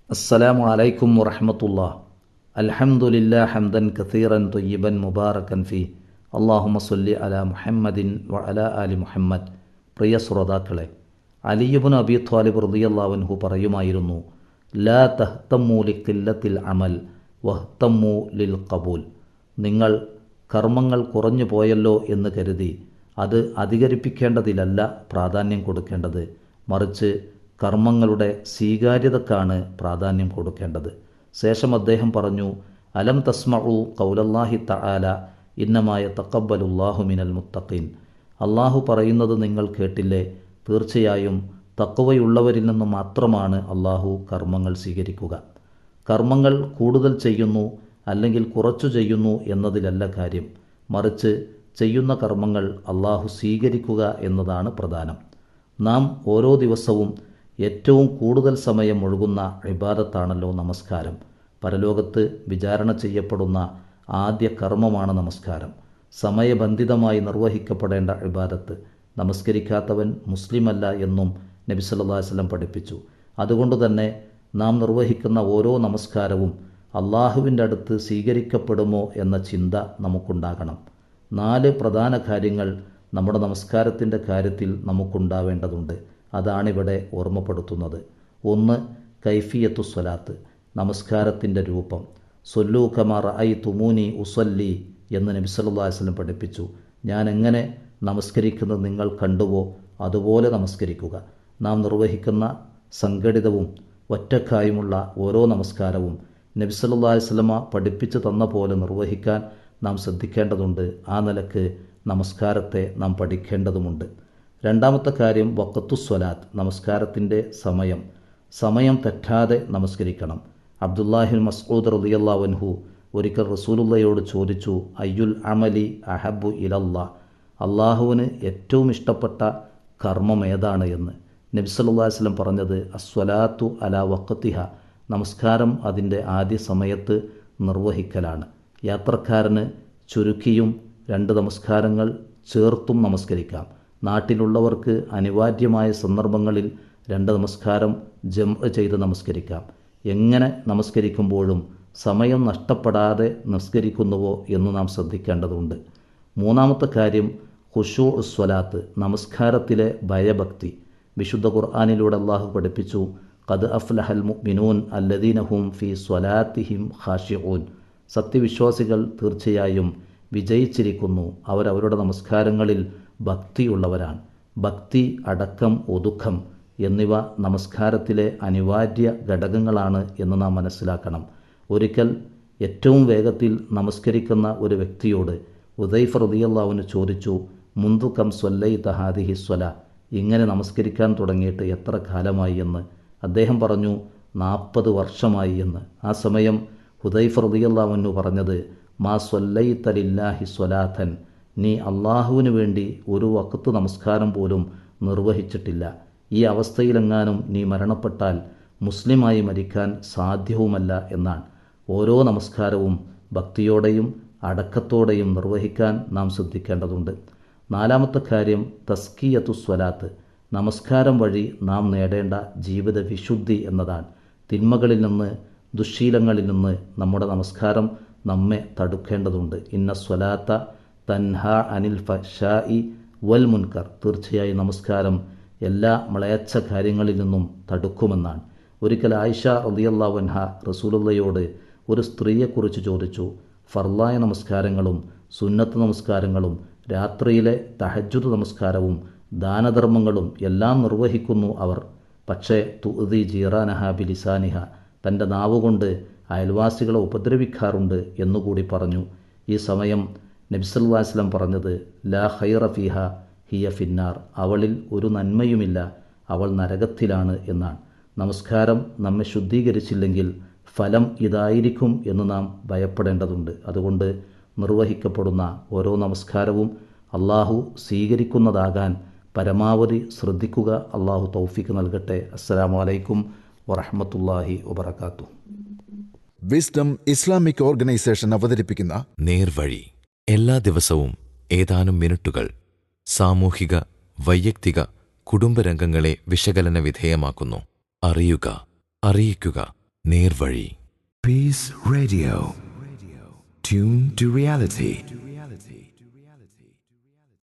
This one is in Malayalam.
അസ്സലാമു അലൈക്കും വറഹ്മത്തുള്ളാഹ്. അൽഹംദുലില്ലാഹി ഹംദൻ കസീറൻ ത്വയ്യിബൻ മുബാറകൻ ഫീ. അല്ലാഹുമ്മ സ്വല്ലി അലാ മുഹമ്മദിൻ വ അലാ ആലി മുഹമ്മദ്. പ്രിയ ശ്രോതാക്കളെ, അലി ഇബ്നു അബീ ത്വാലിബ് റളിയല്ലാഹു അൻഹു പറയുമായിരുന്നു, ലാ തഹ്തമ്മു ലിഖില്ലത്തിൽ അമൽ വഹ്തമ്മു ലിൽ ഖബൂൽ. നിങ്ങൾ കർമ്മങ്ങൾ കുറഞ്ഞു പോയല്ലോ എന്ന് കരുതി അത് അധികരിപ്പിക്കേണ്ടതിലല്ല പ്രാധാന്യം കൊടുക്കേണ്ടത്, മറിച്ച് കർമ്മങ്ങളുടെ സ്വീകാര്യതക്കാണ് പ്രാധാന്യം കൊടുക്കേണ്ടത്. ശേഷം അദ്ദേഹം പറഞ്ഞു, അലം തസ്മഉ ഖൗലല്ലാഹി തആല ഇന്നമാ യതഖബ്ബലുല്ലാഹു മിനൽ മുത്തഖീൻ. അള്ളാഹു പറയുന്നത് നിങ്ങൾ കേട്ടില്ലേ, തീർച്ചയായും തഖ്വയുള്ളവരിൽ നിന്ന് മാത്രമാണ് അള്ളാഹു കർമ്മങ്ങൾ സ്വീകരിക്കുക. കർമ്മങ്ങൾ കൂടുതൽ ചെയ്യുന്നു അല്ലെങ്കിൽ കുറച്ചു ചെയ്യുന്നു എന്നതിലല്ല കാര്യം, മറിച്ച് ചെയ്യുന്ന കർമ്മങ്ങൾ അള്ളാഹു സ്വീകരിക്കുക എന്നതാണ് പ്രധാനം. നാം ഓരോ ദിവസവും ഏറ്റവും കൂടുതൽ സമയം ഒഴുകുന്ന ഇബാദത്താണല്ലോ നമസ്കാരം. പരലോകത്ത് വിചാരണ ചെയ്യപ്പെടുന്ന ആദ്യ കർമ്മമാണ് നമസ്കാരം. സമയബന്ധിതമായി നിർവഹിക്കപ്പെടേണ്ട ഇബാദത്ത്. നമസ്കരിക്കാത്തവൻ മുസ്ലിമല്ല എന്നും നബി സല്ലല്ലാഹു അലൈഹി വസല്ലം പഠിപ്പിച്ചു. അതുകൊണ്ട് തന്നെ നാം നിർവഹിക്കുന്ന ഓരോ നമസ്കാരവും അള്ളാഹുവിൻ്റെ അടുത്ത് സ്വീകരിക്കപ്പെടുമോ എന്ന ചിന്ത നമുക്കുണ്ടാകണം. 4 പ്രധാന കാര്യങ്ങൾ നമ്മുടെ നമസ്കാരത്തിൻ്റെ കാര്യത്തിൽ നമുക്കുണ്ടാവേണ്ടതുണ്ട്. അതാണിവിടെ ഓർമ്മപ്പെടുത്തുന്നത്. 1. കൈഫിയത്തു സ്വലാത്ത്, നമസ്കാരത്തിൻ്റെ രൂപം. സ്വല്ലൂ കമാ റഅയ്തുമൂനി ഉസല്ലി എന്ന് നബി സല്ലല്ലാഹു അലൈഹി വസല്ലം പഠിപ്പിച്ചു. ഞാൻ എങ്ങനെ നമസ്കരിക്കുന്നത് നിങ്ങൾ കണ്ടുവോ അതുപോലെ നമസ്കരിക്കുക. നാം നിർവഹിക്കുന്ന സംഘടിതവും ഒറ്റക്കായുമുള്ള ഓരോ നമസ്കാരവും നബി സല്ലല്ലാഹു അലൈഹി വസല്ലമ പഠിപ്പിച്ചു തന്ന പോലെ നിർവഹിക്കാൻ നാം ശ്രദ്ധിക്കേണ്ടതുണ്ട്. ആ നിലക്ക് നമസ്കാരത്തെ നാം പഠിക്കേണ്ടതുമുണ്ട്. 2ാമത്തെ കാര്യം വഖത്തുസ്വലാത്ത്, നമസ്കാരത്തിൻ്റെ സമയം. സമയം തെറ്റാതെ നമസ്കരിക്കണം. അബ്ദുല്ലാഹിബ്നു മസ്ഊദ് റളിയല്ലാഹു അൻഹു ഒരിക്കൽ റസൂലുള്ളാഹിയോട് ചോദിച്ചു, അയ്യുൽ അമലി അഹബ്ബു ഇലല്ലാഹ്, അള്ളാഹുവിന് ഏറ്റവും ഇഷ്ടപ്പെട്ട കർമ്മം ഏതാണ് എന്ന്. നബി സല്ലല്ലാഹു അലൈഹി വസല്ലം പറഞ്ഞത് അസ്വലാത്തു അലാ വഖത്തിഹ, നമസ്കാരം അതിൻ്റെ ആദ്യ സമയത്ത് നിർവഹിക്കലാണ്. യാത്രക്കാരന് ചുരുക്കിയും 2 നമസ്കാരങ്ങൾ ചേർത്തും നമസ്കരിക്കാം. നാട്ടിലുള്ളവർക്ക് അനിവാര്യമായ സന്ദർഭങ്ങളിൽ 2 നമസ്കാരം ജംഅ് ചെയ്ത് നമസ്കരിക്കാം. എങ്ങനെ നമസ്കരിക്കുമ്പോഴും സമയം നഷ്ടപ്പെടാതെ നമസ്കരിക്കുന്നുവോ എന്ന് നാം ശ്രദ്ധിക്കേണ്ടതുണ്ട്. 3ാമത്തെ കാര്യം ഖുശൂഉ സ്വലാത്ത്, നമസ്കാരത്തിലെ ഭയഭക്തി. വിശുദ്ധ ഖുർആനിലൂടെ അല്ലാഹു പഠിപ്പിച്ചു, ഖദ് അഫ്ലഹൽ മുഅ്മിനൂൻ അല്ലദീന ഹും ഫീ സ്വലാത്തിഹിം ഖാശിഊൻ. സത്യവിശ്വാസികൾ തീർച്ചയായും വിജയിച്ചിരിക്കുന്നു, അവരവരുടെ നമസ്കാരങ്ങളിൽ ഭക്തിയുള്ളവരാണ്. ഭക്തി, അടക്കം, ഒതുക്കം എന്നിവ നമസ്കാരത്തിലെ അനിവാര്യ ഘടകങ്ങളാണ് എന്ന് നാം മനസ്സിലാക്കണം. ഒരിക്കൽ ഏറ്റവും വേഗത്തിൽ നമസ്കരിക്കുന്ന ഒരു വ്യക്തിയോട് ഹുദൈഫ റളിയല്ലാഹു അൻഹു ചോദിച്ചു, മുന്തു കം സ്വല്ലൈത ഹാദിഹി സ്വല, ഇങ്ങനെ നമസ്കരിക്കാൻ തുടങ്ങിയിട്ട് എത്ര കാലമായി എന്ന്. അദ്ദേഹം പറഞ്ഞു, 40 വർഷമായി എന്ന്. ആ സമയം ഹുദൈഫ റളിയല്ലാഹു അൻഹു പറഞ്ഞത്, മാ സ്വല്ലൈത ലില്ലാഹി സ്വലാത്തൻ, നീ അള്ളാഹുവിന് വേണ്ടി ഒരു വഖത്ത് നമസ്കാരം പോലും നിർവഹിച്ചിട്ടില്ല. ഈ അവസ്ഥയിലെങ്ങാനും നീ മരണപ്പെട്ടാൽ മുസ്ലിമായി മരിക്കാൻ സാധ്യവുമല്ല എന്നാണ്. ഓരോ നമസ്കാരവും ഭക്തിയോടെയും അടക്കത്തോടെയും നിർവഹിക്കാൻ നാം ശ്രദ്ധിക്കേണ്ടതുണ്ട്. 4ാമത്തെ കാര്യം തസ്കിയത്തു സ്വലാത്ത്, നമസ്കാരം വഴി നാം നേടേണ്ട ജീവിത വിശുദ്ധി എന്നതാണ്. തിന്മകളിൽ നിന്ന്, ദുശ്ശീലങ്ങളിൽ നിന്ന് നമ്മുടെ നമസ്കാരം നമ്മെ തടുക്കേണ്ടതുണ്ട്. ഇന്ന സ്വലാത്ത തൻഹ അനിൽ ഫഹ്ശാഇ വൽ മുൻകർ, തീർച്ചയായും നമസ്കാരം എല്ലാ മ്ലേച്ഛ കാര്യങ്ങളിൽ നിന്നും തടുക്കുമെന്നാണ്. ഒരിക്കൽ ആയിഷ റളിയല്ലാഹു അൻഹ റസൂലുള്ളാഹിയോട് ഒരു സ്ത്രീയെക്കുറിച്ച് ചോദിച്ചു. ഫർളായ നമസ്കാരങ്ങളും സുന്നത്ത് നമസ്കാരങ്ങളും രാത്രിയിലെ തഹജ്ജുദ് നമസ്കാരവും ദാനധർമ്മങ്ങളും എല്ലാം നിർവഹിക്കുന്നു അവർ. പക്ഷേ തുഅ്ദി ജീറാനഹ ബിലിസാനിഹ, തൻ്റെ നാവുകൊണ്ട് അയൽവാസികളെ ഉപദ്രവിക്കാറുണ്ട് എന്നുകൂടി പറഞ്ഞു. ഈ സമയം നബി സല്ലല്ലാഹു അലൈഹി വസല്ലം പറഞ്ഞത്, ലാ ഖൈറ ഫീഹ ഹിയ ഫിന്നാർ, അവളിൽ ഒരു നന്മയുമില്ല, അവൾ നരകത്തിലാണ് എന്നാണ്. നമസ്കാരം നമ്മെ ശുദ്ധീകരിച്ചില്ലെങ്കിൽ ഫലം ഇതായിരിക്കും എന്ന് നാം ഭയപ്പെടേണ്ടതുണ്ട്. അതുകൊണ്ട് നിർവഹിക്കപ്പെടുന്ന ഓരോ നമസ്കാരവും അള്ളാഹു സ്വീകരിക്കുന്നതാകാൻ പരമാവധി ശ്രദ്ധിക്കുക. അള്ളാഹു തൗഫീഖ് നൽകട്ടെ. അസ്സലാമു അലൈക്കും വറഹ്മത്തുള്ളാഹി വബറകാതുഹു. വിസ്ഡം ഇസ്ലാമിക് ഓർഗനൈസേഷൻ അവതരിപ്പിക്കുന്ന നേർവഴി, എല്ലാ ദിവസവും ഏതാനും മിനിറ്റുകൾ സാമൂഹിക, വൈയക്തിക, കുടുംബരംഗങ്ങളെ വിശകലന വിധേയമാക്കുന്നു. അറിയുക, അറിയിക്കുക, നേർവഴി. Peace Radio. Tune to reality.